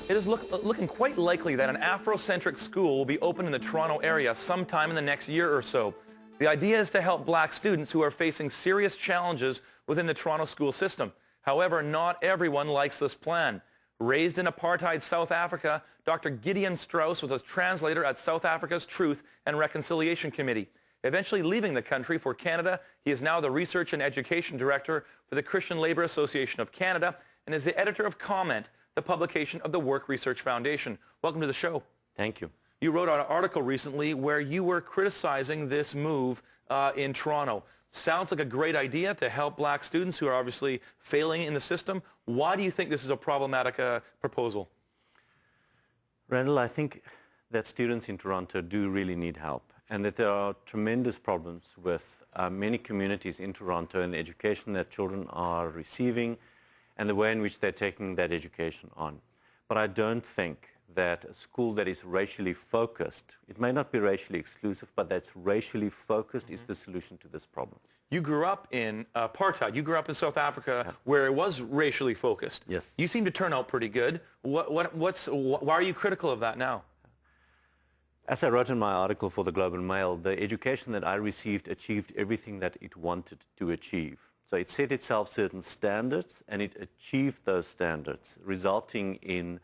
It is looking quite likely that an Afrocentric school will be opened in the Toronto area sometime in the next year or so. The idea is to help black students who are facing serious challenges within the Toronto school system. However, not everyone likes this plan. Raised in apartheid South Africa, Dr. Gideon Strauss was a translator at South Africa's Truth and Reconciliation Committee. Eventually leaving the country for Canada, he is now the Research and Education Director for the Christian Labour Association of Canada and is the editor of Comment, the publication of the Work Research Foundation. Welcome to the show. Thank you. You wrote an article recently where you were criticizing this move in Toronto. Sounds like a great idea to help black students who are obviously failing in the system. Why do you think this is a problematic proposal? Randall, I think that students in Toronto do really need help, and that there are tremendous problems with many communities in Toronto and the education that children are receiving and the way in which they're taking that education on. But I don't think that a school that is racially focused, it may not be racially exclusive, but that's racially focused is the solution to this problem. You grew up in apartheid. You grew up in South Africa where it was racially focused. Yes. You seem to turn out pretty good. Why are you critical of that now? As I wrote in my article for the Globe and Mail, the education that I received achieved everything that it wanted to achieve. So it set itself certain standards and it achieved those standards, resulting in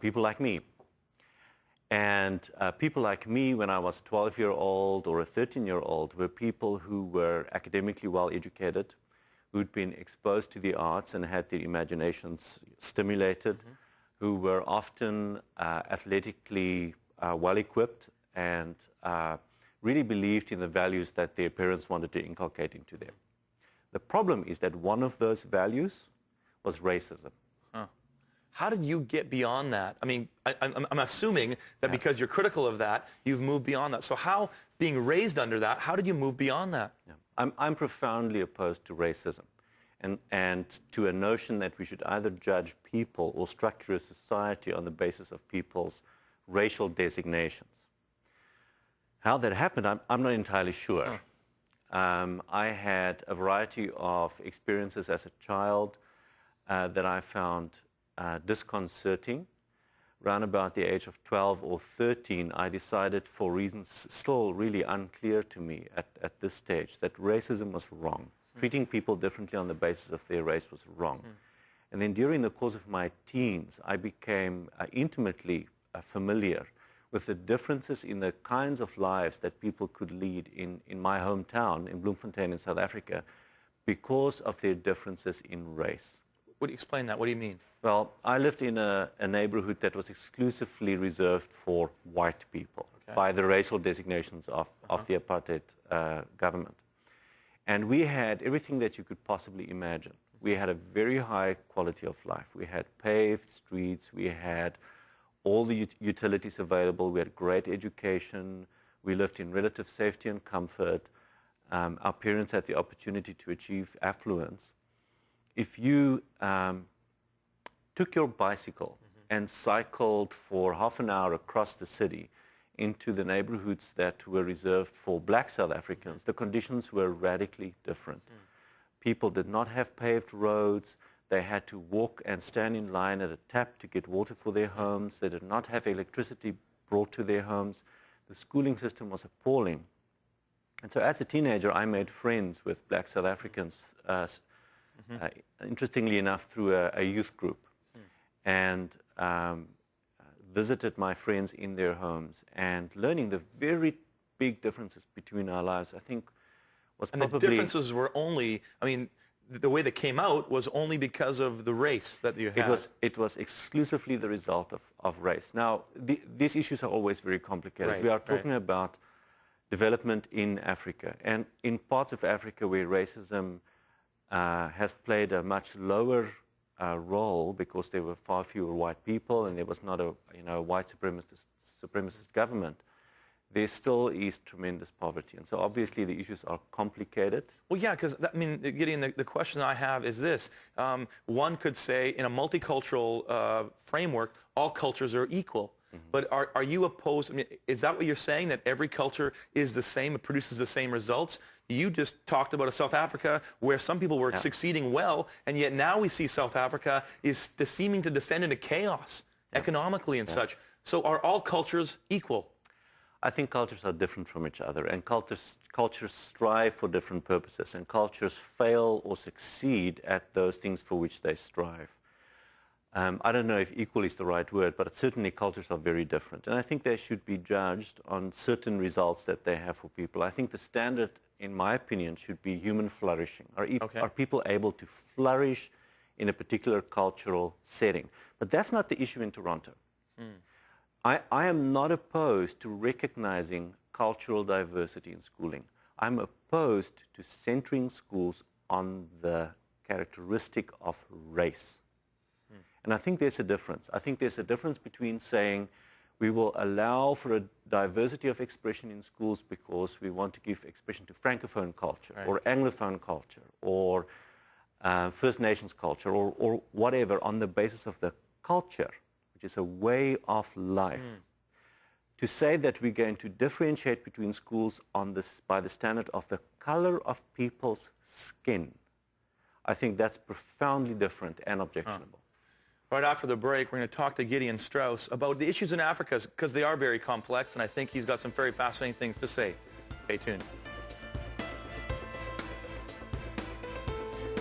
people like me. And people like me, when I was a 12-year-old or a 13-year-old, were people who were academically well-educated, who'd been exposed to the arts and had their imaginations stimulated, who were often athletically well-equipped and really believed in the values that their parents wanted to inculcate into them. The problem is that one of those values was racism. How did you get beyond that? I mean, I'm assuming that because you're critical of that, you've moved beyond that. So how, being raised under that, how did you move beyond that? I'm profoundly opposed to racism and to a notion that we should either judge people or structure a society on the basis of people's racial designations. How that happened, I'm not entirely sure. I had a variety of experiences as a child that I found disconcerting. Around about the age of 12 or 13, I decided, for reasons still really unclear to me at this stage, that racism was wrong. Treating people differently on the basis of their race was wrong. And then during the course of my teens, I became intimately familiar with the differences in the kinds of lives that people could lead in my hometown, in Bloemfontein in South Africa, because of their differences in race. Would you explain that? What do you mean? Well, I lived in a neighborhood that was exclusively reserved for white people by the racial designations of the apartheid government. And we had everything that you could possibly imagine. We had a very high quality of life. We had paved streets. We had all the utilities available. We had great education. We lived in relative safety and comfort. Our parents had the opportunity to achieve affluence. If you took your bicycle and cycled for half an hour across the city into the neighborhoods that were reserved for black South Africans, the conditions were radically different. People did not have paved roads. They had to walk and stand in line at a tap to get water for their homes. They did not have electricity brought to their homes. The schooling system was appalling. And so as a teenager, I made friends with black South Africans, interestingly enough, through a youth group, and visited my friends in their homes, and learning the very big differences between our lives, I think, was probably... And the differences were only, I mean, the way that came out was only because of the race that you had. It was exclusively the result of race. Now, these issues are always very complicated. We are talking about development in Africa, and in parts of Africa where racism has played a much lower role because there were far fewer white people and there was not a white supremacist government, there still is tremendous poverty. And so obviously the issues are complicated. Well, yeah, because, I mean, Gideon, the question I have is this. One could say in a multicultural framework, all cultures are equal. But are you opposed, I mean, is that what you're saying, that every culture is the same, it produces the same results? You just talked about a South Africa where some people were succeeding well, and yet now we see South Africa is seeming to descend into chaos. economically and such. So are all cultures equal? I think cultures are different from each other, and cultures strive for different purposes, and cultures fail or succeed at those things for which they strive. I don't know if equal is the right word, but certainly cultures are very different. And I think they should be judged on certain results that they have for people. I think the standard, in my opinion, should be human flourishing. Are people able to flourish in a particular cultural setting? But that's not the issue in Toronto. I am not opposed to recognizing cultural diversity in schooling. I'm opposed to centering schools on the characteristic of race. And I think there's a difference. I think there's a difference between saying we will allow for a diversity of expression in schools because we want to give expression to Francophone culture or Anglophone culture or First Nations culture or whatever on the basis of the culture, which is a way of life. To say that we're going to differentiate between schools by the standard of the color of people's skin, I think that's profoundly different and objectionable. Right after the break, we're going to talk to Gideon Strauss about the issues in Africa because they are very complex, and I think he's got some very fascinating things to say. Stay tuned.